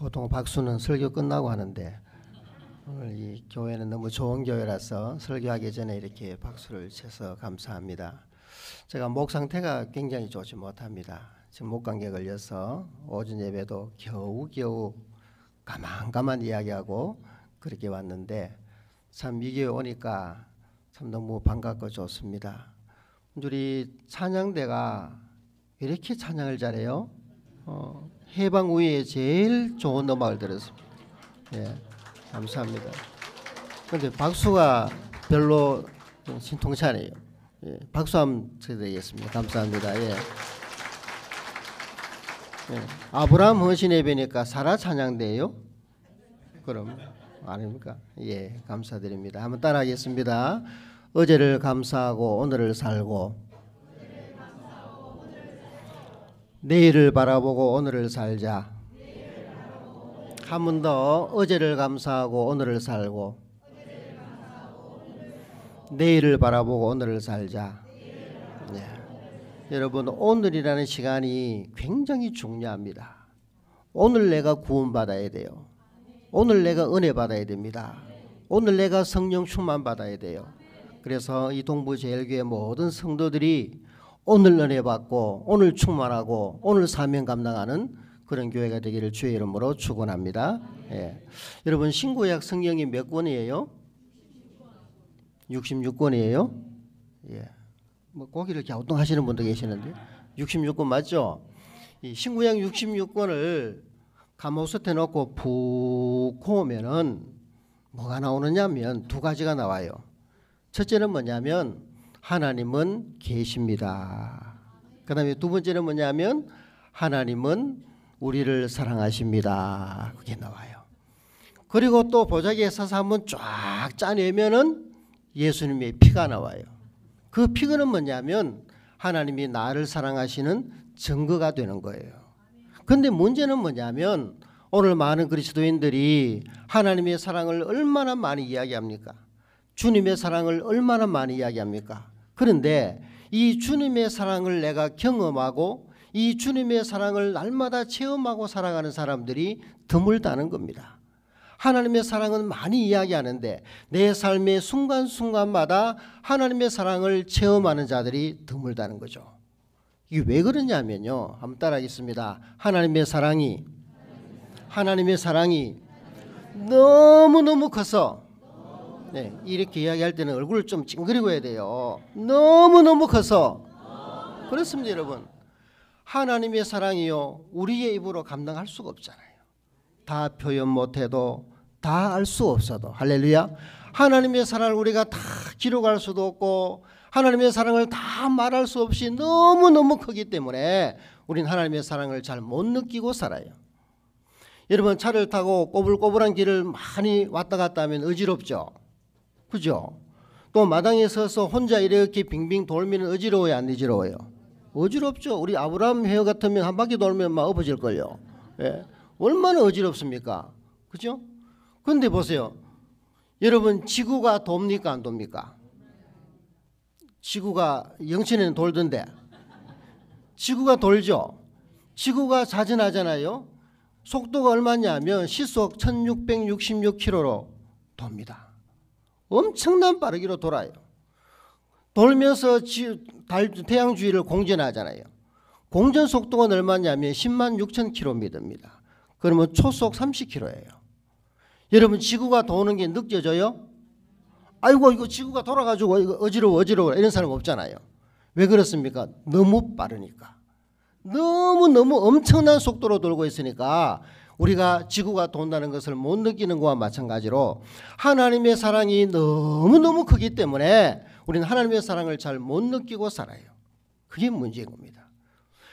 보통 박수는 설교 끝나고 하는데 오늘 이 교회는 너무 좋은 교회라서 설교하기 전에 이렇게 박수를 쳐서 감사합니다. 제가 목 상태가 굉장히 좋지 못합니다. 지금 목감기에 걸려서 오전 예배도 겨우겨우 가만 이야기하고 그렇게 왔는데 참 이 교회 오니까 참 너무 반갑고 좋습니다. 우리 찬양대가 이렇게 찬양을 잘해요? 해방 후에 제일 좋은 음악을 들었습니다. 예, 감사합니다. 그런데 박수가 별로 신통치 않아요. 예, 박수 한번 드리겠습니다. 감사합니다. 예. 예, 아브라함 헌신 예배니까 사라 찬양대예요? 그럼 아닙니까? 예, 감사드립니다. 한번 따라하겠습니다. 어제를 감사하고 오늘을 살고 내일을 바라보고 오늘을 살자. 한 번 더 어제를 감사하고 오늘을 살고 내일을 바라보고 오늘을 살자. 네. 여러분 오늘이라는 시간이 굉장히 중요합니다. 오늘 내가 구원받아야 돼요. 오늘 내가 은혜 받아야 됩니다. 오늘 내가 성령 충만 받아야 돼요. 그래서 이 동부제일교회 모든 성도들이 오늘 은혜 받고 오늘 충만하고 오늘 사명 감당하는 그런 교회가 되기를 주의 이름으로 축원합니다. 예. 여러분 신구약 성경이 몇 권이에요? 66권이에요? 예. 뭐 고기를 갸우뚱하시는 분도 계시는데 66권 맞죠? 이 신구약 66권을 가마솥에 넣고 푹 구우면은 뭐가 나오느냐면 두 가지가 나와요. 첫째는 뭐냐면 하나님은 계십니다. 그 다음에 두 번째는 뭐냐면 하나님은 우리를 사랑하십니다. 그게 나와요. 그리고 또 보자기에 서서 한번 쫙 짜내면은 예수님의 피가 나와요. 그 피가 뭐냐면 하나님이 나를 사랑하시는 증거가 되는 거예요. 그런데 문제는 뭐냐면 오늘 많은 그리스도인들이 하나님의 사랑을 얼마나 많이 이야기합니까? 주님의 사랑을 얼마나 많이 이야기합니까? 그런데 이 주님의 사랑을 내가 경험하고 이 주님의 사랑을 날마다 체험하고 살아가는 사람들이 드물다는 겁니다. 하나님의 사랑은 많이 이야기하는데 내 삶의 순간순간마다 하나님의 사랑을 체험하는 자들이 드물다는 거죠. 이게 왜 그러냐면요. 한번 따라하겠습니다. 하나님의 사랑이 너무너무 커서 네, 이렇게 이야기할 때는 얼굴을 좀 찡그리고 해야 돼요. 너무너무 커서 그렇습니다. 여러분 하나님의 사랑이요 우리의 입으로 감당할 수가 없잖아요. 다 표현 못해도 다 알 수 없어도 할렐루야. 하나님의 사랑을 우리가 다 기록할 수도 없고 하나님의 사랑을 다 말할 수 없이 너무너무 크기 때문에 우린 하나님의 사랑을 잘 못 느끼고 살아요. 여러분 차를 타고 꼬불꼬불한 길을 많이 왔다 갔다 하면 어지럽죠. 그죠? 또 마당에 서서 혼자 이렇게 빙빙 돌면 어지러워요, 안 어지러워요? 어지럽죠. 우리 아브라함 회어 같으면 한 바퀴 돌면 막 엎어질걸요. 예. 얼마나 어지럽습니까? 그죠? 근데 보세요. 여러분 지구가 돕니까 안 돕니까? 지구가 영천에는 돌던데 지구가 돌죠. 지구가 자전하잖아요. 속도가 얼마냐면 시속 1666km로 돕니다. 엄청난 빠르기로 돌아요. 돌면서 태양 주위를 공전하잖아요. 공전 속도가 얼마냐면 10만 6천 km입니다. 그러면 초속 30km예요. 여러분 지구가 도는 게 느껴져요? 아이고 이거 지구가 돌아가지고 이거 어지러워 이런 사람 없잖아요. 왜 그렇습니까? 너무 빠르니까. 너무 엄청난 속도로 돌고 있으니까 우리가 지구가 돈다는 것을 못 느끼는 것과 마찬가지로 하나님의 사랑이 너무너무 크기 때문에 우리는 하나님의 사랑을 잘 못 느끼고 살아요. 그게 문제인 겁니다.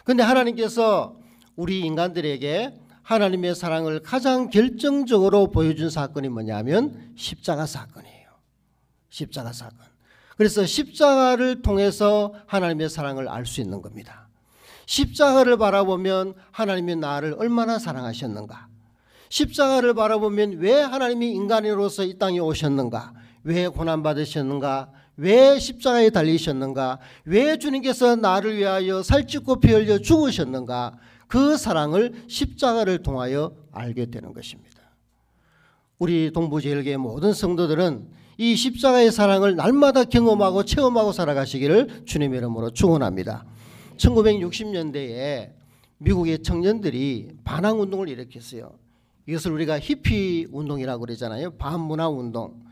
그런데 하나님께서 우리 인간들에게 하나님의 사랑을 가장 결정적으로 보여준 사건이 뭐냐면 십자가 사건이에요. 십자가 사건. 그래서 십자가를 통해서 하나님의 사랑을 알 수 있는 겁니다. 십자가를 바라보면 하나님이 나를 얼마나 사랑하셨는가. 십자가를 바라보면 왜 하나님이 인간으로서 이 땅에 오셨는가. 왜 고난받으셨는가. 왜 십자가에 달리셨는가. 왜 주님께서 나를 위하여 살찌고 피 흘려 죽으셨는가. 그 사랑을 십자가를 통하여 알게 되는 것입니다. 우리 동부제일교회 모든 성도들은 이 십자가의 사랑을 날마다 경험하고 체험하고 살아가시기를 주님의 이름으로 축원합니다. 1960년대에 미국의 청년들이 반항운동을 일으켰어요. 이것을 우리가 히피 운동이라고 그러잖아요. 반문화운동.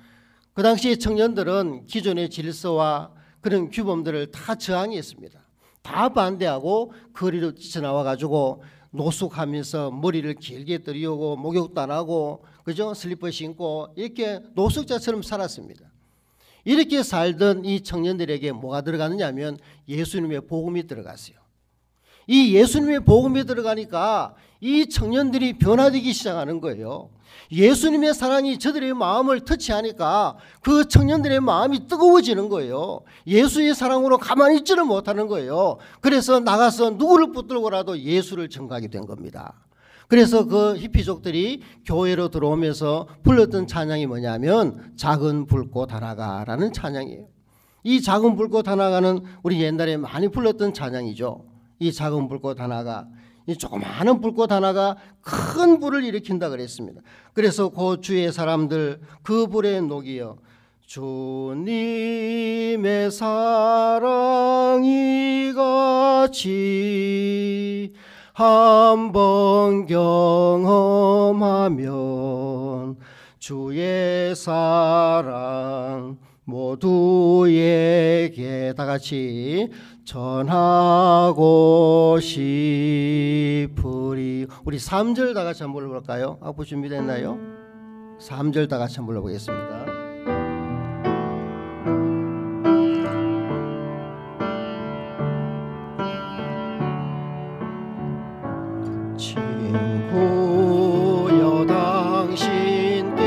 그 당시 청년들은 기존의 질서와 그런 규범들을 다 저항했습니다. 다 반대하고 거리로 뛰쳐나와가지고 노숙하면서 머리를 길게 들이우고 목욕도 안 하고 그죠? 슬리퍼 신고 이렇게 노숙자처럼 살았습니다. 이렇게 살던 이 청년들에게 뭐가 들어가느냐 하면 예수님의 복음이 들어갔어요. 이 예수님의 복음이 들어가니까 이 청년들이 변화되기 시작하는 거예요. 예수님의 사랑이 저들의 마음을 터치하니까 그 청년들의 마음이 뜨거워지는 거예요. 예수의 사랑으로 가만히 있지를 못하는 거예요. 그래서 나가서 누구를 붙들고라도 예수를 전가하게 된 겁니다. 그래서 그 히피족들이 교회로 들어오면서 불렀던 찬양이 뭐냐면 작은 불꽃 하나가라는 찬양이에요. 이 작은 불꽃 하나가는 우리 옛날에 많이 불렀던 찬양이죠. 이 작은 불꽃 하나가, 이 조그마한 불꽃 하나가 큰 불을 일으킨다 그랬습니다. 그래서 그 주의 사람들 그 불에 녹이어 주님의 사랑이 같이 한번 경험하면 주의 사랑 모두에게 다 같이 전하고 싶으리. 우리 3절 다 같이 한번 불러볼까요? 앞으로 준비됐나요? 3절 다 같이 한번 불러보겠습니다. 친구여 당신께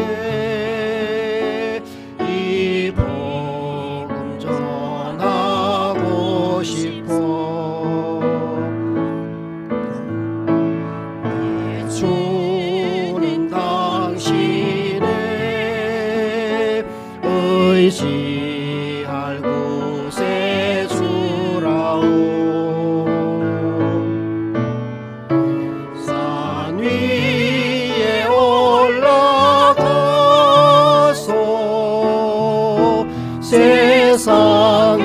이 복음 전하고 싶어. 내 주는 당신의 의지할 곳에 주라오. 위에 올라가서 세상에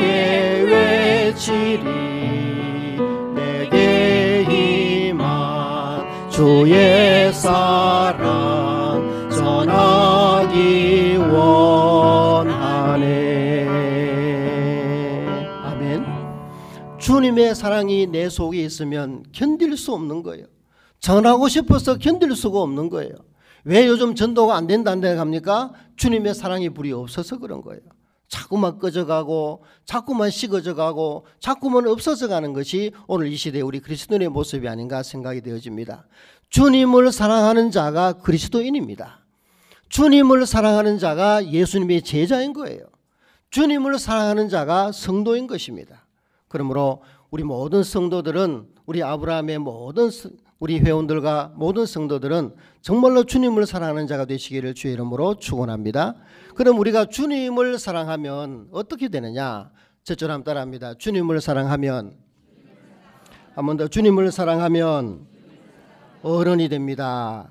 외치리. 내게 임한 주의 사랑 전하기 원하네. 아멘. 주님의 사랑이 내 속에 있으면 견딜 수 없는 거예요. 전하고 싶어서 견딜 수가 없는 거예요. 왜 요즘 전도가 안 된다 합니까? 주님의 사랑의 불이 없어서 그런 거예요. 자꾸만 꺼져가고 자꾸만 식어져가고 자꾸만 없어져가는 것이 오늘 이 시대의 우리 그리스도인의 모습이 아닌가 생각이 되어집니다. 주님을 사랑하는 자가 그리스도인입니다. 주님을 사랑하는 자가 예수님의 제자인 거예요. 주님을 사랑하는 자가 성도인 것입니다. 그러므로 우리 모든 성도들은 우리 아브라함의 모든 우리 회원들과 모든 성도들은 정말로 주님을 사랑하는 자가 되시기를 주의 이름으로 축원합니다. 그럼 우리가 주님을 사랑하면 어떻게 되느냐? 저처럼 따라합니다. 주님을 사랑하면, 한 번 더, 주님을 사랑하면 어른이 됩니다.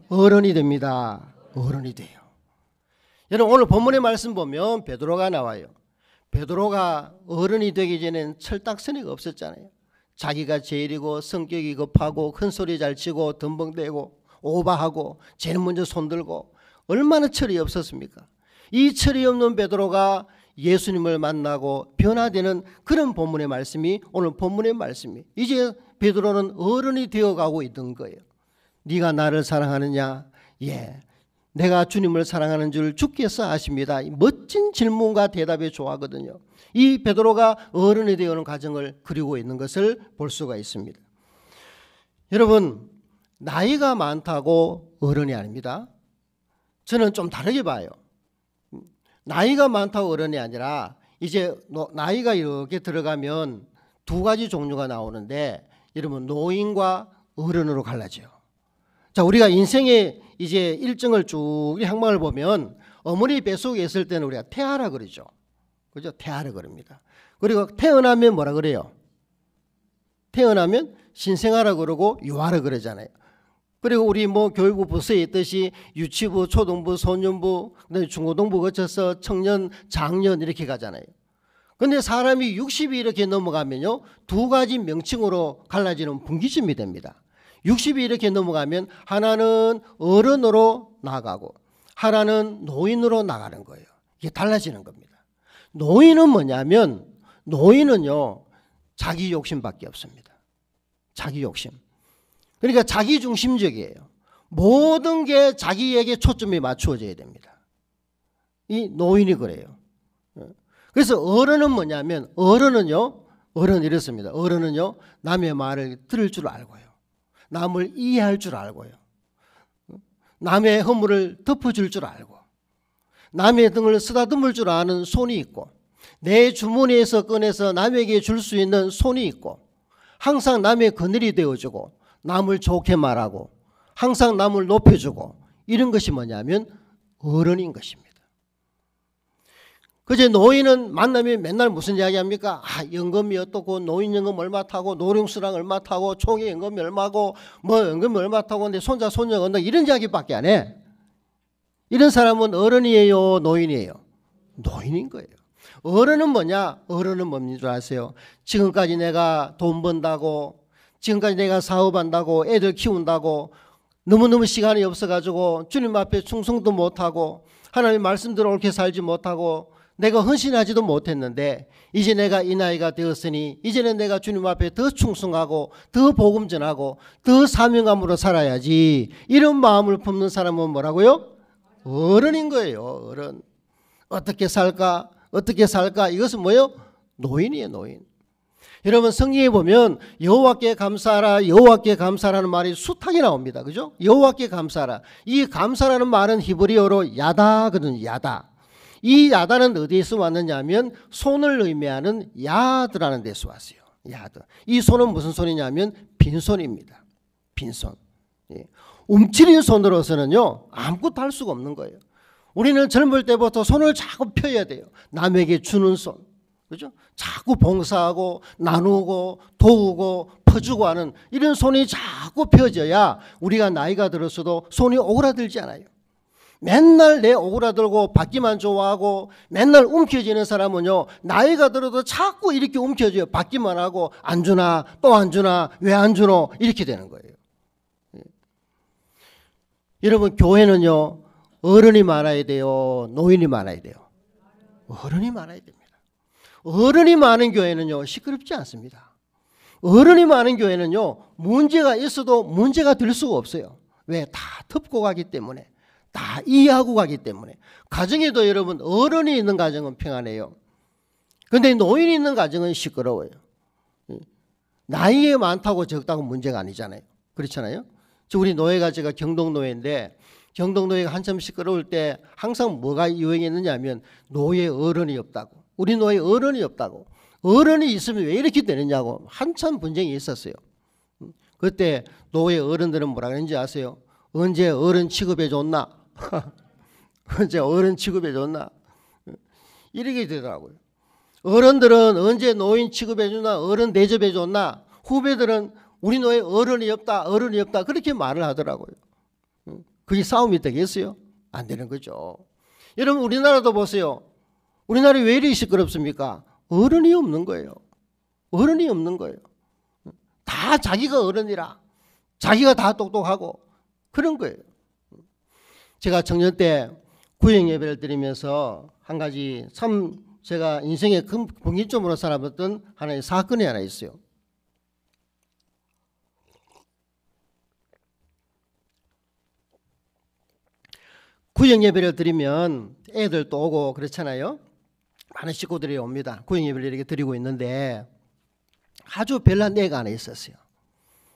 어른이 됩니다. 어른이 돼요. 여러분 오늘 본문의 말씀 보면 베드로가 나와요. 베드로가 어른이 되기 전에는 철딱서니가 없었잖아요. 자기가 제일이고 성격이 급하고 큰소리 잘 치고 덤벙대고 오바하고 제일 먼저 손들고 얼마나 철이 없었습니까? 이 철이 없는 베드로가 예수님을 만나고 변화되는 그런 본문의 말씀이 오늘 본문의 말씀이 이제 베드로는 어른이 되어가고 있던 거예요. 네가 나를 사랑하느냐? 예, 내가 주님을 사랑하는 줄 주께서 아십니다. 멋진 질문과 대답이 좋아하거든요. 이 베드로가 어른이 되어오는 과정을 그리고 있는 것을 볼 수가 있습니다. 여러분 나이가 많다고 어른이 아닙니다. 저는 좀 다르게 봐요. 나이가 많다고 어른이 아니라 이제 나이가 이렇게 들어가면 두 가지 종류가 나오는데 여러분 노인과 어른으로 갈라져요. 자, 우리가 인생의 이제 일정을 쭉 행방을 보면 어머니 뱃속에 있을 때는 우리가 태아라 그러죠. 그죠? 태아라 그럽니다. 그리고 태어나면 뭐라 그래요? 태어나면 신생아라 그러고 유아라 그러잖아요. 그리고 우리 뭐 교육부 부서에 있듯이 유치부, 초등부, 소년부, 그다음에 중고등부 거쳐서 청년, 장년 이렇게 가잖아요. 근데 사람이 60이 이렇게 넘어가면요, 두 가지 명칭으로 갈라지는 분기점이 됩니다. 60이 이렇게 넘어가면 하나는 어른으로 나가고 하나는 노인으로 나가는 거예요. 이게 달라지는 겁니다. 노인은 뭐냐면, 노인은요, 자기 욕심밖에 없습니다. 자기 욕심. 그러니까 자기 중심적이에요. 모든 게 자기에게 초점이 맞추어져야 됩니다. 이 노인이 그래요. 그래서 어른은 뭐냐면, 어른은요, 어른 이렇습니다. 어른은요, 남의 말을 들을 줄 알고요, 남을 이해할 줄 알고요, 남의 허물을 덮어줄 줄 알고, 남의 등을 쓰다듬을 줄 아는 손이 있고, 내 주머니에서 꺼내서 남에게 줄 수 있는 손이 있고, 항상 남의 그늘이 되어주고, 남을 좋게 말하고, 항상 남을 높여주고, 이런 것이 뭐냐면 어른인 것입니다. 그제 노인은 만나면 맨날 무슨 이야기 합니까? 연금이 어떻고, 노인연금 얼마 타고, 노령수당 얼마 타고, 총회 연금이 얼마고, 뭐 연금이 얼마 타고, 근데 손자 손녀가 얼마, 이런 이야기밖에 안 해. 이런 사람은 어른이에요, 노인이에요? 노인인 거예요. 어른은 뭐냐? 어른은 뭡니까 줄 아세요? 지금까지 내가 돈 번다고, 지금까지 내가 사업한다고, 애들 키운다고, 너무너무 시간이 없어가지고 주님 앞에 충성도 못하고 하나님 말씀대로 옳게 살지 못하고 내가 헌신하지도 못했는데, 이제 내가 이 나이가 되었으니 이제는 내가 주님 앞에 더 충성하고 더 복음 전하고 더 사명감으로 살아야지, 이런 마음을 품는 사람은 뭐라고요? 어른인 거예요. 어른. 어떻게 살까? 어떻게 살까? 이것은 뭐예요? 노인이에요, 노인. 여러분, 성경에 보면 여호와께 감사하라, 여호와께 감사라는 말이 숱하게 나옵니다. 그죠? 여호와께 감사하라. 이 감사라는 말은 히브리어로 야다거든요. 야다. 이 야다는 어디에서 왔느냐 하면 손을 의미하는 야드라는 데서 왔어요. 야드. 이 손은 무슨 손이냐면 빈손입니다. 빈손. 예. 움츠린 손으로서는요, 아무것도 할 수가 없는 거예요. 우리는 젊을 때부터 손을 자꾸 펴야 돼요. 남에게 주는 손. 그죠? 자꾸 봉사하고 나누고 도우고 퍼주고 하는 이런 손이 자꾸 펴져야 우리가 나이가 들었어도 손이 오그라들지 않아요. 맨날 내 오그라들고 받기만 좋아하고 맨날 움켜쥐는 사람은요, 나이가 들어도 자꾸 이렇게 움켜져요. 받기만 하고 안 주나 또 안 주나 왜 안 주노 이렇게 되는 거예요. 여러분, 교회는요, 어른이 많아야 돼요, 노인이 많아야 돼요? 어른이 많아야 됩니다. 어른이 많은 교회는요, 시끄럽지 않습니다. 어른이 많은 교회는요, 문제가 있어도 문제가 될 수가 없어요. 왜? 다 덮고 가기 때문에, 다 이해하고 가기 때문에. 가정에도 여러분, 어른이 있는 가정은 평안해요. 그런데 노인이 있는 가정은 시끄러워요. 나이에 많다고 적다고 문제가 아니잖아요. 그렇잖아요. 우리 노예가, 제가 경동노예인데, 경동노예가 한참 시끄러울 때 항상 뭐가 유행했느냐 하면 노예 어른이 없다고, 우리 노예 어른이 없다고, 어른이 있으면 왜 이렇게 되느냐고 한참 분쟁이 있었어요. 그때 노예 어른들은 뭐라 그랬는지 아세요? 언제 어른 취급해 줬나? 언제 어른 취급해 줬나? 이렇게 되더라고요. 어른들은 언제 노인 취급해 주나, 어른 대접해 줬나? 후배들은 우리 노예 어른이 없다, 어른이 없다, 그렇게 말을 하더라고요. 그게 싸움이 되겠어요? 안 되는 거죠. 여러분, 우리나라도 보세요. 우리나라 왜 이렇게 시끄럽습니까? 어른이 없는 거예요. 어른이 없는 거예요. 다 자기가 어른이라, 자기가 다 똑똑하고 그런 거예요. 제가 청년 때 구역 예배를 드리면서 한 가지 참 제가 인생의 큰 분기점으로 살아봤던 하나의 사건이 하나 있어요. 구역 예배를 드리면 애들도 오고 그렇잖아요. 많은 식구들이 옵니다. 구역 예배를 이렇게 드리고 있는데 아주 별난 애가 하나 있었어요.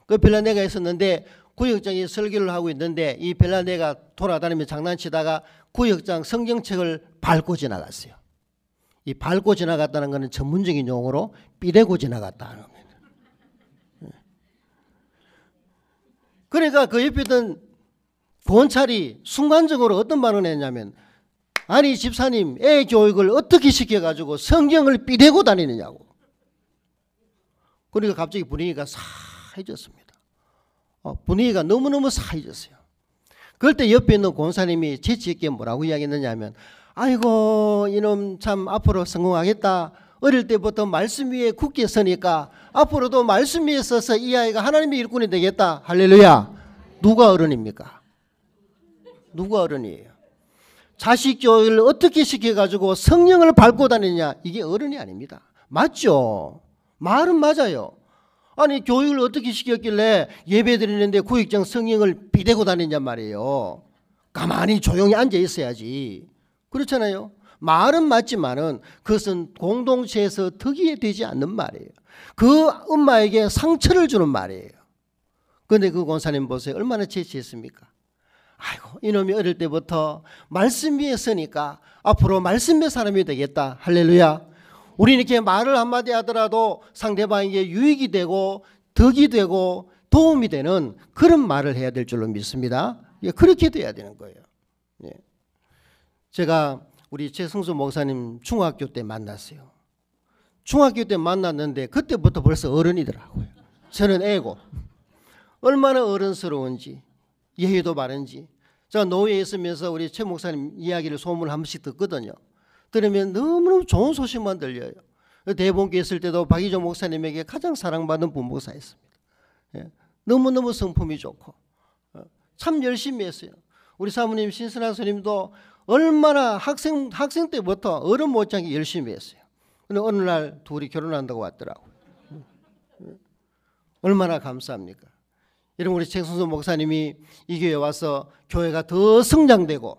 그 별난 애가 있었는데 구역장이 설교를 하고 있는데 이 별난 애가 돌아다니며 장난치다가 구역장 성경책을 밟고 지나갔어요. 이 밟고 지나갔다는 것은 전문적인 용어로 삐대고 지나갔다는 겁니다. 그러니까 그 옆에 있던 본찰이 순간적으로 어떤 말을 했냐면, 아니 집사님, 애 교육을 어떻게 시켜가지고 성경을 삐대고 다니느냐고. 그러니까 갑자기 분위기가 사해졌습니다. 분위기가 너무너무 사해졌어요. 그럴 때 옆에 있는 권사님이 재치있게 뭐라고 이야기했느냐 하면 아이고 이놈 참 앞으로 성공하겠다. 어릴 때부터 말씀 위에 굳게 서니까 앞으로도 말씀 위에 서서 이 아이가 하나님의 일꾼이 되겠다. 할렐루야. 누가 어른입니까? 누가 어른이에요? 자식 교육을 어떻게 시켜가지고 성령을 밟고 다니냐, 이게 어른이 아닙니다. 맞죠? 말은 맞아요. 아니 교육을 어떻게 시켰길래 예배 드리는데 구역장 성령을 비대고 다니냔 말이에요. 가만히 조용히 앉아 있어야지. 그렇잖아요. 말은 맞지만은 그것은 공동체에서 덕이 되지 않는 말이에요. 그 엄마에게 상처를 주는 말이에요. 그런데 그 권사님 보세요. 얼마나 재치있습니까? 아이고 이놈이 어릴 때부터 말씀 위에 서니까 앞으로 말씀의 사람이 되겠다. 할렐루야. 우리는 이렇게 말을 한마디 하더라도 상대방에게 유익이 되고 덕이 되고 도움이 되는 그런 말을 해야 될 줄로 믿습니다. 그렇게 돼야 되는 거예요. 제가 우리 최승수 목사님 중학교 때 만났어요. 중학교 때 만났는데 그때부터 벌써 어른이더라고요. 저는 애고 얼마나 어른스러운지 예의도 바른지. 제가 노예에 있으면서 우리 최 목사님 이야기를 소문을 한 번씩 듣거든요. 들으면 너무너무 좋은 소식만 들려요. 대본교에 있을 때도 박희조 목사님에게 가장 사랑받는 부목사였습니다. 너무너무 성품이 좋고 참 열심히 했어요. 우리 사모님 신선한 스님도 얼마나 학생 때부터 어른 못지않게 열심히 했어요. 근데 어느 날 둘이 결혼한다고 왔더라고요. 얼마나 감사합니까? 여러분 우리 최승수 목사님이 이 교회에 와서 교회가 더 성장되고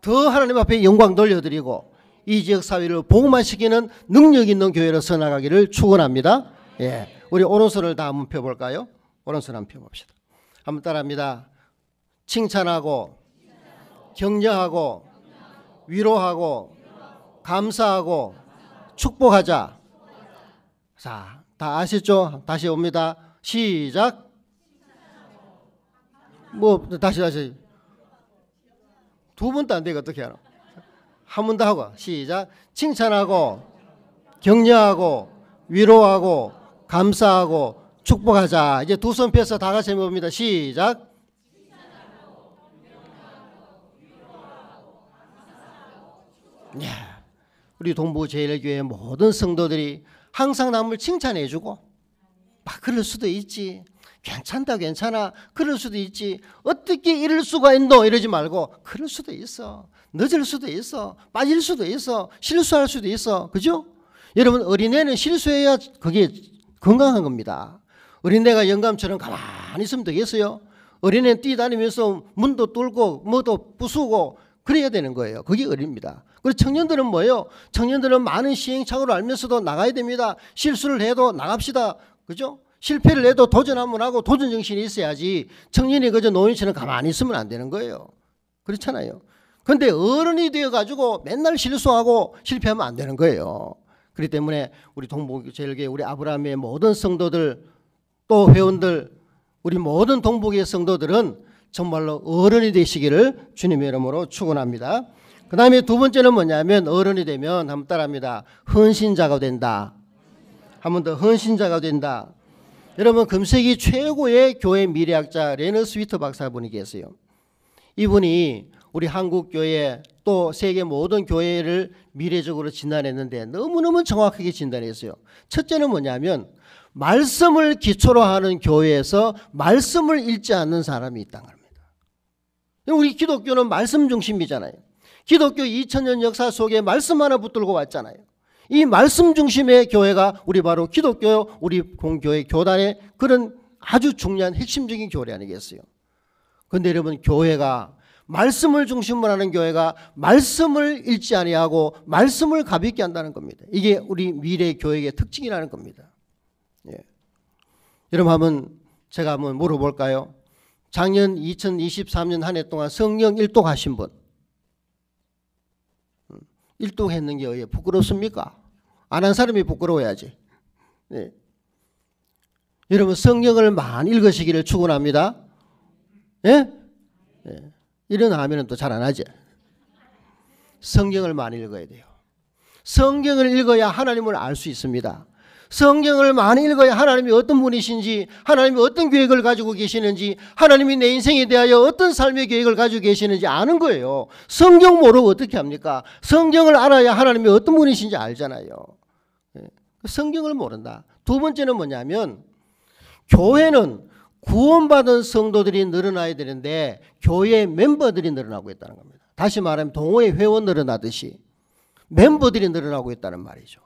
더 하나님 앞에 영광 돌려드리고 이 지역 사회를 복음화시키는 능력 있는 교회로 서나가기를 축원합니다. 예, 우리 오른손을 다 한번 펴볼까요? 오른손 한번 펴봅시다. 한번 따라합니다. 칭찬하고 격려하고 위로하고 감사하고 축복하자. 자, 다 아시죠? 다시 옵니다. 시작. 다시 두 번도 안 되고 어떻게 하나? 한 번 더 하고 시작. 칭찬하고 격려하고 위로하고 감사하고 축복하자. 이제 두 손 펴서 다 같이 해봅니다. 시작. 우리 동부제일교회 모든 성도들이 항상 남을 칭찬해주고 막 그럴 수도 있지. 괜찮다 괜찮아 그럴 수도 있지. 어떻게 이럴 수가 있노 이러지 말고 그럴 수도 있어. 늦을 수도 있어. 빠질 수도 있어. 실수할 수도 있어. 그죠? 여러분 어린애는 실수해야 그게 건강한 겁니다. 어린애가 영감처럼 가만히 있으면 되겠어요? 어린애는 뛰다니면서 문도 뚫고 뭐도 부수고 그래야 되는 거예요. 그게 어립니다. 그리고 청년들은 뭐예요? 청년들은 많은 시행착오를 알면서도 나가야 됩니다. 실수를 해도 나갑시다. 그죠? 실패를 해도 도전 한번 하고 도전 정신이 있어야지 청년이 그저 노인처럼 가만히 있으면 안 되는 거예요. 그렇잖아요. 그런데 어른이 되어가지고 맨날 실수하고 실패하면 안 되는 거예요. 그렇기 때문에 우리 동부제일교회 우리 아브라함의 모든 성도들 또 회원들 우리 모든 동부교회 성도들은 정말로 어른이 되시기를 주님의 이름으로 축원합니다. 그 다음에 두 번째는 뭐냐면 어른이 되면 한번 따라합니다. 헌신자가 된다. 한 번 더 헌신자가 된다. 여러분 금세기 최고의 교회 미래학자 레너스 위터 박사분이 계세요. 이분이 우리 한국교회 또 세계 모든 교회를 미래적으로 진단했는데 너무너무 정확하게 진단했어요. 첫째는 뭐냐면 말씀을 기초로 하는 교회에서 말씀을 읽지 않는 사람이 있다는 겁니다. 우리 기독교는 말씀 중심이잖아요. 기독교 2000년 역사 속에 말씀 하나 붙들고 왔잖아요. 이 말씀 중심의 교회가 우리 바로 기독교 우리 공교회 교단의 그런 아주 중요한 핵심적인 교회 아니겠어요? 그런데 여러분 교회가 말씀을 중심으로 하는 교회가 말씀을 읽지 아니하고 말씀을 가볍게 한다는 겁니다. 이게 우리 미래 교회의 특징이라는 겁니다. 예. 여러분 제가 한번 물어볼까요? 작년 2023년 한 해 동안 성령 일독하신 분 일독했는 게 부끄럽습니까? 안 한 사람이 부끄러워야지. 네. 여러분 성경을 많이 읽으시기를 축원합니다. 예? 네. 이런 하면은 또 잘 안 하지. 성경을 많이 읽어야 돼요. 성경을 읽어야 하나님을 알 수 있습니다. 성경을 많이 읽어야 하나님이 어떤 분이신지, 하나님이 어떤 계획을 가지고 계시는지, 하나님이 내 인생에 대하여 어떤 삶의 계획을 가지고 계시는지 아는 거예요. 성경 모르고 어떻게 합니까? 성경을 알아야 하나님이 어떤 분이신지 알잖아요. 성경을 모른다. 두 번째는 뭐냐면, 교회는 구원받은 성도들이 늘어나야 되는데 교회 멤버들이 늘어나고 있다는 겁니다. 다시 말하면 동호회 회원 늘어나듯이 멤버들이 늘어나고 있다는 말이죠.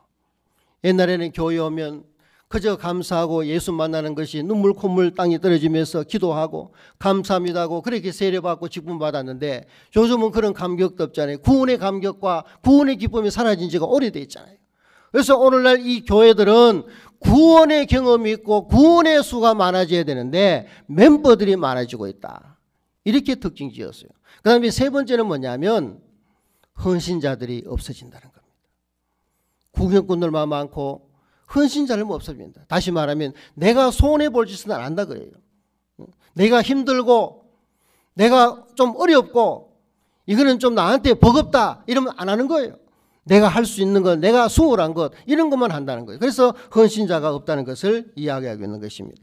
옛날에는 교회 오면 그저 감사하고 예수 만나는 것이 눈물 콧물 땅에 떨어지면서 기도하고 감사합니다 하고 그렇게 세례받고 직분 받았는데, 요즘은 그런 감격도 없잖아요. 구원의 감격과 구원의 기쁨이 사라진 지가 오래됐잖아요. 그래서 오늘날 이 교회들은 구원의 경험이 있고 구원의 수가 많아져야 되는데 멤버들이 많아지고 있다. 이렇게 특징 지었어요. 그 다음에 세 번째는 뭐냐면 헌신자들이 없어진다는 겁니다. 구경꾼들만 많고 헌신자는 없어집니다. 다시 말하면 내가 손해볼 짓은 안 한다 그래요. 내가 힘들고 내가 좀 어렵고 이거는 좀 나한테 버겁다 이러면 안 하는 거예요. 내가 할 수 있는 것, 내가 수월한 것 이런 것만 한다는 거예요. 그래서 헌신자가 없다는 것을 이야기하고 있는 것입니다.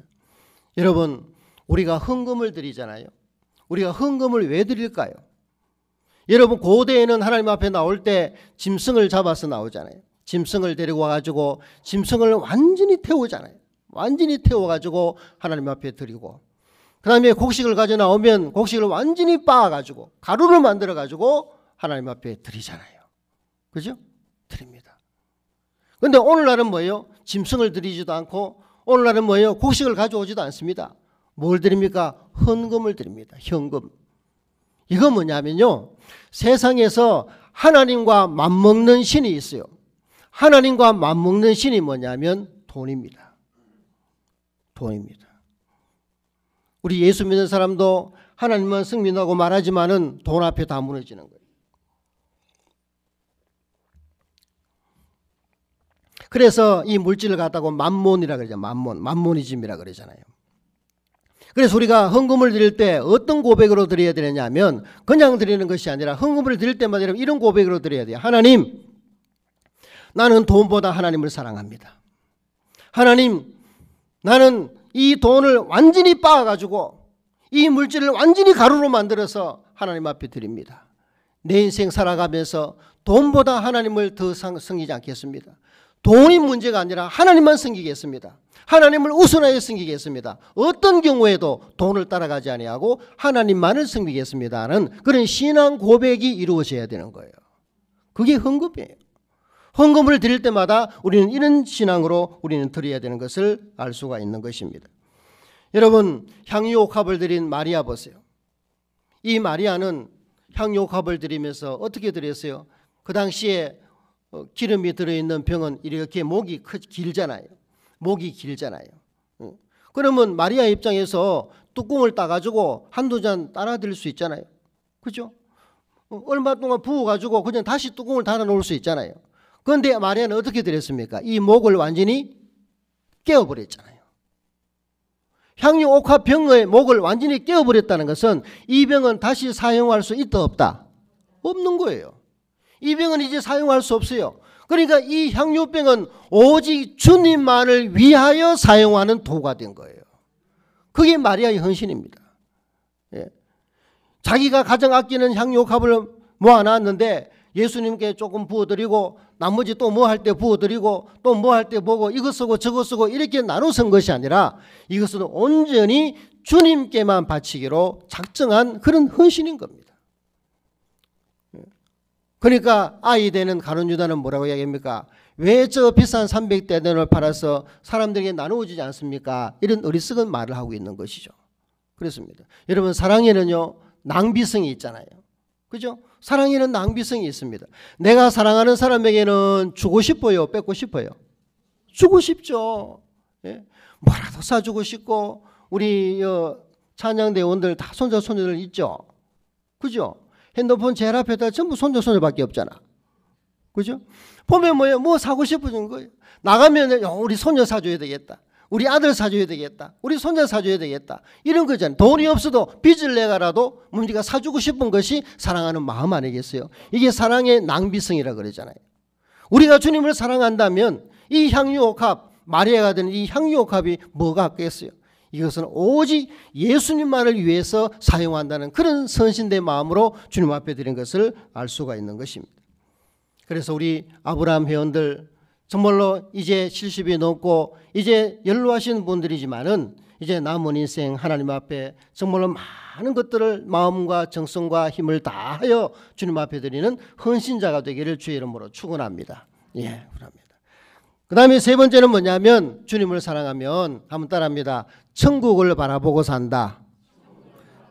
여러분, 우리가 헌금을 드리잖아요. 우리가 헌금을 왜 드릴까요? 여러분, 고대에는 하나님 앞에 나올 때 짐승을 잡아서 나오잖아요. 짐승을 데리고 와가지고 짐승을 완전히 태우잖아요. 완전히 태워가지고 하나님 앞에 드리고, 그 다음에 곡식을 가져 나오면 곡식을 완전히 빻아가지고 가루를 만들어가지고 하나님 앞에 드리잖아요. 그죠? 드립니다. 그런데 오늘날은 뭐예요? 짐승을 드리지도 않고 오늘날은 뭐예요? 곡식을 가져오지도 않습니다. 뭘 드립니까? 헌금을 드립니다. 현금. 이건 뭐냐면요, 세상에서 하나님과 맞먹는 신이 있어요. 하나님과 맞먹는 신이 뭐냐면 돈입니다. 돈입니다. 우리 예수 믿는 사람도 하나님만 승민하고 말하지만은 돈 앞에 다 무너지는 거예요. 그래서 이 물질을 갖다가 만몬이라 그러죠. 만모니즘이라 그러잖아요. 그래서 우리가 헌금을 드릴 때 어떤 고백으로 드려야 되느냐면 그냥 드리는 것이 아니라 헌금을 드릴 때마다 이런 고백으로 드려야 돼요. 하나님, 나는 돈보다 하나님을 사랑합니다. 하나님, 나는 이 돈을 완전히 빻아가지고 이 물질을 완전히 가루로 만들어서 하나님 앞에 드립니다. 내 인생 살아가면서 돈보다 하나님을 더 섬기지 않겠습니다. 돈이 문제가 아니라 하나님만 섬기겠습니다. 하나님을 우선하여 섬기겠습니다. 어떤 경우에도 돈을 따라가지 아니하고 하나님만을 섬기겠습니다는 그런 신앙 고백이 이루어져야 되는 거예요. 그게 헌금이에요. 헌금을 드릴 때마다 우리는 이런 신앙으로 우리는 드려야 되는 것을 알 수가 있는 것입니다. 여러분, 향유옥합을 드린 마리아 보세요. 이 마리아는 향유옥합을 드리면서 어떻게 드렸어요? 그 당시에 기름이 들어있는 병은 이렇게 목이 길잖아요. 목이 길잖아요. 그러면 마리아 입장에서 뚜껑을 따가지고 한두 잔 따라 드릴 수 있잖아요. 그죠? 얼마 동안 부어가지고 그냥 다시 뚜껑을 닫아 놓을 수 있잖아요. 그런데 마리아는 어떻게 드렸습니까? 이 목을 완전히 깨어버렸잖아요. 향유옥합 병의 목을 완전히 깨어버렸다는 것은 이 병은 다시 사용할 수 있다 없다? 없는 거예요. 이 병은 이제 사용할 수 없어요. 그러니까 이 향유병은 오직 주님만을 위하여 사용하는 도가 된 거예요. 그게 마리아의 헌신입니다. 예. 자기가 가장 아끼는 향유옥합을 모아놨는데 예수님께 조금 부어드리고 나머지 또 뭐 할 때 부어드리고 또 뭐 할 때 보고 이것 쓰고 저것 쓰고 이렇게 나눠 쓴 것이 아니라 이것은 온전히 주님께만 바치기로 작정한 그런 헌신인 겁니다. 그러니까 아이 되는 가룟 유다는 뭐라고 이야기합니까? 왜 저 비싼 300데나리온을 팔아서 사람들에게 나누어지지 않습니까? 이런 어리석은 말을 하고 있는 것이죠. 그렇습니다. 여러분, 사랑에는요 낭비성이 있잖아요. 그죠? 사랑에는 낭비성이 있습니다. 내가 사랑하는 사람에게는 주고 싶어요? 뺏고 싶어요? 주고 싶죠. 예? 뭐라도 사주고 싶고 우리 찬양대원들 다 손자 손녀들 있죠. 그죠? 핸드폰 제일 앞에다 전부 손자 손녀밖에 없잖아. 그죠? 보면 뭐예요? 뭐 사고 싶어진 거예요. 나가면 우리 손녀 사줘야 되겠다. 우리 아들 사줘야 되겠다. 우리 손자 사줘야 되겠다. 이런 거잖아요. 돈이 없어도 빚을 내가라도 우리가 사주고 싶은 것이 사랑하는 마음 아니겠어요? 이게 사랑의 낭비성이라 그러잖아요. 우리가 주님을 사랑한다면 이 향유옥합 마리아가 된 이 향유옥합이 뭐가 같겠어요? 이것은 오직 예수님만을 위해서 사용한다는 그런 선신된 마음으로 주님 앞에 드린 것을 알 수가 있는 것입니다. 그래서 우리 아브라함 회원들 정말로 이제 70이 넘고 이제 연로하신 분들이지만은 이제 남은 인생 하나님 앞에 정말로 많은 것들을 마음과 정성과 힘을 다하여 주님 앞에 드리는 헌신자가 되기를 주의 이름으로 축원합니다. 예, 그럽니다. 그 다음에 세 번째는 뭐냐면 주님을 사랑하면 한번 따라합니다. 천국을 바라보고 산다.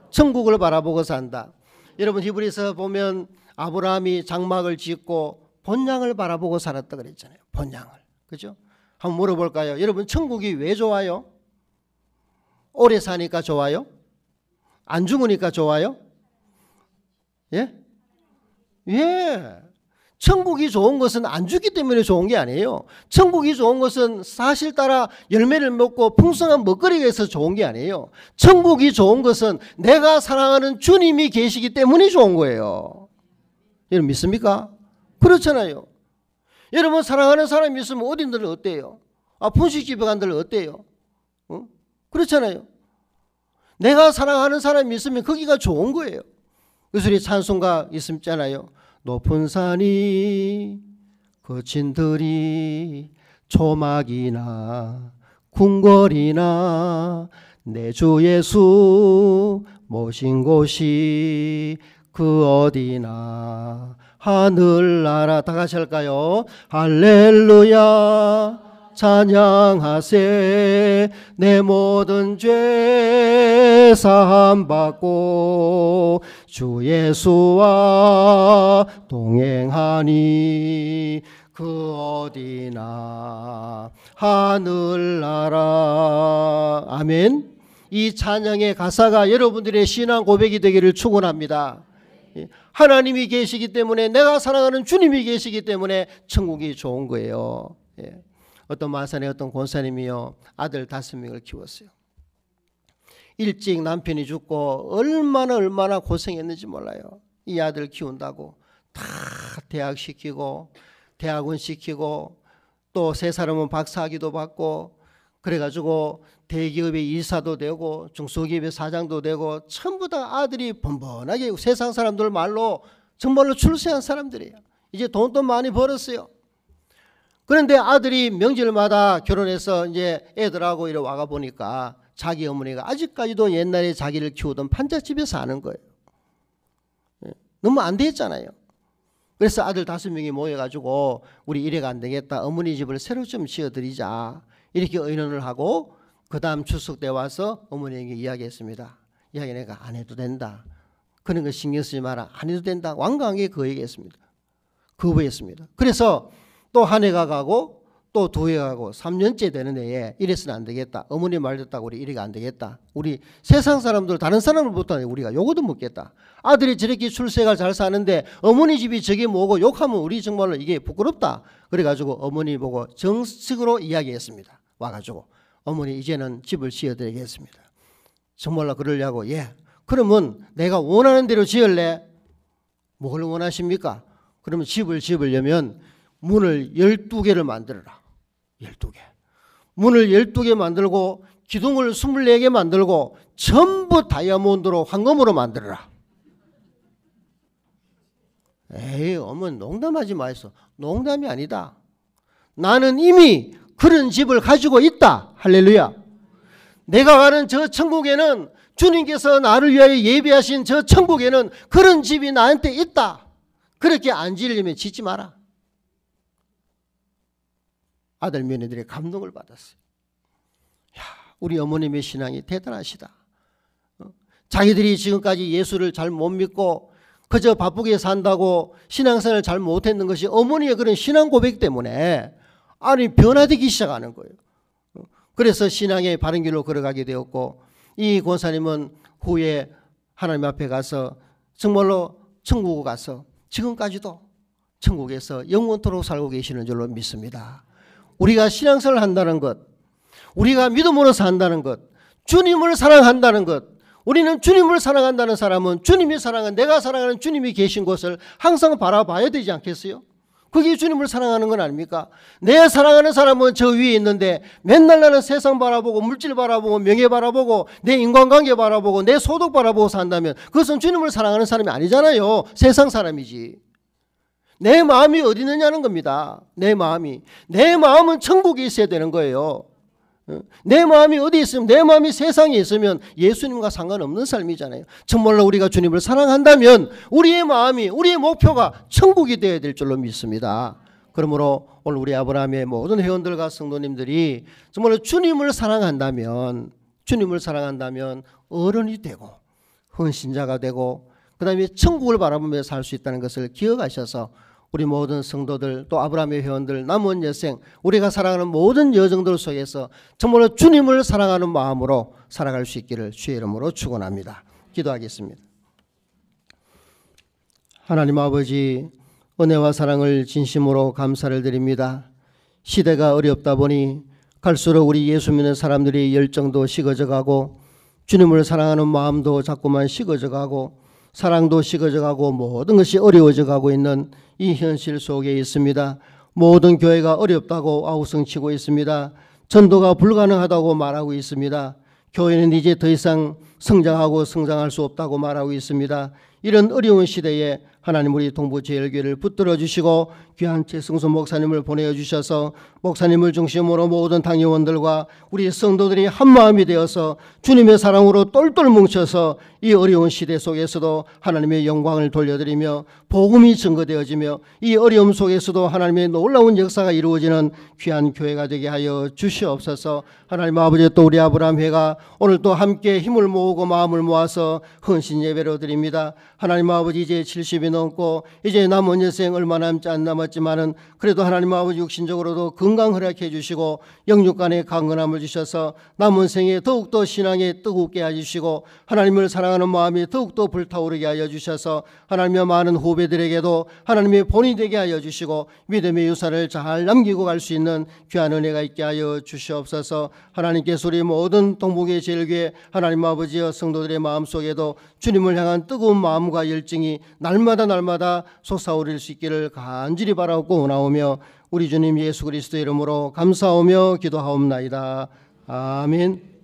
천국을 바라보고 산다. 여러분 히브리서 보면 아브라함이 장막을 짓고 본향을 바라보고 살았다 그랬잖아요. 본향을. 그죠? 한번 물어볼까요? 여러분 천국이 왜 좋아요? 오래 사니까 좋아요? 안 죽으니까 좋아요? 예? 예. 천국이 좋은 것은 안 죽기 때문에 좋은 게 아니에요. 천국이 좋은 것은 사실 따라 열매를 먹고 풍성한 먹거리가 있어서 좋은 게 아니에요. 천국이 좋은 것은 내가 사랑하는 주님이 계시기 때문에 좋은 거예요. 여러분 믿습니까? 그렇잖아요. 여러분 사랑하는 사람이 있으면 어딘들 어때요? 분식집에 간들 어때요? 그렇잖아요. 내가 사랑하는 사람이 있으면 거기가 좋은 거예요. 그래서 우리 찬송가 있잖아요. 높은 산이 거친 들이 조막이나 궁궐이나 내 주 예수 모신 곳이 그 어디나 하늘나라 다 같이 할까요? 할렐루야 찬양하세 내 모든 죄 사함 받고 주 예수와 동행하니 그 어디나 하늘나라. 아멘. 이 찬양의 가사가 여러분들의 신앙 고백이 되기를 축원합니다. 하나님이 계시기 때문에 내가 사랑하는 주님이 계시기 때문에 천국이 좋은 거예요. 어떤 마산의 어떤 권사님이요 아들 5명을 키웠어요. 일찍 남편이 죽고 얼마나 고생했는지 몰라요. 이 아들 키운다고 다 대학 시키고 대학원 시키고 또 세 사람은 박사학위도 받고 그래가지고 대기업의 이사도 되고 중소기업의 사장도 되고 전부 다 아들이 번번하게 세상 사람들 말로 정말로 출세한 사람들이에요. 이제 돈도 많이 벌었어요. 그런데 아들이 명절마다 결혼해서 이제 애들하고 이래 와가 보니까 자기 어머니가 아직까지도 옛날에 자기를 키우던 판잣집에 사는 거예요. 너무 안 됐잖아요. 그래서 아들 5명이 모여가지고 우리 이래가 안 되겠다. 어머니 집을 새로 좀 지어드리자. 이렇게 의논을 하고 그 다음 추석 때 와서 어머니에게 이야기했습니다. 이야기 내가 안 해도 된다. 그런 거 신경 쓰지 마라. 안 해도 된다. 완강하게 그 얘기했습니다. 거부했습니다. 그래서 또 한 해가 가고 또 2해 가고 3년째 되는 해에 이래서는 안 되겠다. 어머니 말 듣다고 우리 이래가 안 되겠다. 우리 세상 사람들 다른 사람을부터 우리가 요거도 묻겠다. 아들이 저렇게 출세가 잘 사는데 어머니 집이 저게 뭐고 욕하면 우리 정말로 이게 부끄럽다. 그래가지고 어머니 보고 정식으로 이야기했습니다. 와가지고 어머니 이제는 집을 지어드리겠습니다. 정말로 그러려고 예. 그러면 내가 원하는 대로 지을래? 뭘 원하십니까? 그러면 집을 지으려면 문을 12개를 만들어라. 12개. 문을 12개 만들고 기둥을 24개 만들고 전부 다이아몬드로 황금으로 만들어라. 에이 어머니 농담하지 마이소. 농담이 아니다. 나는 이미 그런 집을 가지고 있다. 할렐루야. 내가 가는 저 천국에는 주님께서 나를 위하여 예비하신 저 천국에는 그런 집이 나한테 있다. 그렇게 안 지으려면 짓지 마라. 아들 며느리들의 감동을 받았어요. 야, 우리 어머님의 신앙이 대단하시다. 자기들이 지금까지 예수를 잘 못 믿고 그저 바쁘게 산다고 신앙생활을 잘 못했는 것이 어머니의 그런 신앙 고백 때문에 아니 변화되기 시작하는 거예요. 그래서 신앙의 바른 길로 걸어가게 되었고 이 권사님은 후에 하나님 앞에 가서 정말로 천국에 가서 지금까지도 천국에서 영원토록 살고 계시는 줄로 믿습니다. 우리가 신앙생활을 한다는 것, 우리가 믿음으로 산다는 것, 주님을 사랑한다는 것, 우리는 주님을 사랑한다는 사람은 주님이 사랑한 내가 사랑하는 주님이 계신 곳을 항상 바라봐야 되지 않겠어요? 그게 주님을 사랑하는 건 아닙니까? 내 사랑하는 사람은 저 위에 있는데 맨날 나는 세상 바라보고 물질 바라보고 명예 바라보고 내 인간관계 바라보고 내 소득 바라보고 산다면 그것은 주님을 사랑하는 사람이 아니잖아요. 세상 사람이지. 내 마음이 어디 있느냐는 겁니다. 내 마음은 천국에 있어야 되는 거예요. 내 마음이 어디 있으면, 내 마음이 세상에 있으면 예수님과 상관없는 삶이잖아요. 정말로 우리가 주님을 사랑한다면 우리의 마음이, 우리의 목표가 천국이 되어야 될 줄로 믿습니다. 그러므로 오늘 우리 아브라함의 모든 회원들과 성도님들이 정말로 주님을 사랑한다면 어른이 되고 헌신자가 되고 그 다음에 천국을 바라보며 살 수 있다는 것을 기억하셔서 우리 모든 성도들 또 아브라함의 회원들 남은 여생 우리가 사랑하는 모든 여정들 속에서 정말로 주님을 사랑하는 마음으로 살아갈 수 있기를 주의 이름으로 축원합니다. 기도하겠습니다. 하나님 아버지, 은혜와 사랑을 진심으로 감사를 드립니다. 시대가 어렵다 보니 갈수록 우리 예수 믿는 사람들이 열정도 식어져 가고 주님을 사랑하는 마음도 자꾸만 식어져 가고 사랑도 식어져 가고 모든 것이 어려워져 가고 있는 이 현실 속에 있습니다. 모든 교회가 어렵다고 아우성치고 있습니다. 전도가 불가능하다고 말하고 있습니다. 교회는 이제 더 이상 성장하고 성장할 수 없다고 말하고 있습니다. 이런 어려운 시대에 하나님 우리 동부제일교회를 붙들어 주시고 귀한 최승수 목사님을 보내어 주셔서 목사님을 중심으로 모든 당회원들과 우리 성도들이 한마음이 되어서 주님의 사랑으로 똘똘 뭉쳐서 이 어려운 시대 속에서도 하나님의 영광을 돌려드리며 복음이 증거되어지며 이 어려움 속에서도 하나님의 놀라운 역사가 이루어지는 귀한 교회가 되게 하여 주시옵소서. 하나님 아버지, 또 우리 아브라함 회가 오늘 또 함께 힘을 모으고 마음을 모아서 헌신 예배로 드립니다. 하나님 아버지, 이제 70이 넘고 이제 남은 여생 얼마 남지 안 남았지만은 그래도 하나님 아버지 육신적으로도 건강 허락해 주시고 영육간의 강건함을 주셔서 남은 생에 더욱더 신앙에 뜨겁게 해주시고 하나님을 사랑하는 마음이 더욱더 불타오르게 하여 주셔서 하나님의 많은 후배들에게도 하나님의 본이 되게 하여 주시고 믿음의 유산을 잘 남기고 갈 수 있는 귀한 은혜가 있게 하여 주시옵소서. 하나님께서 우리 모든 동북의 제일교회 하나님 아버지여 성도들의 마음속에도 주님을 향한 뜨거운 마음과 열정이 날마다 솟아오를 수 있기를 간절히 바라고 원하오며 우리 주님 예수 그리스도의 이름으로 감사하며 기도하옵나이다. 아멘.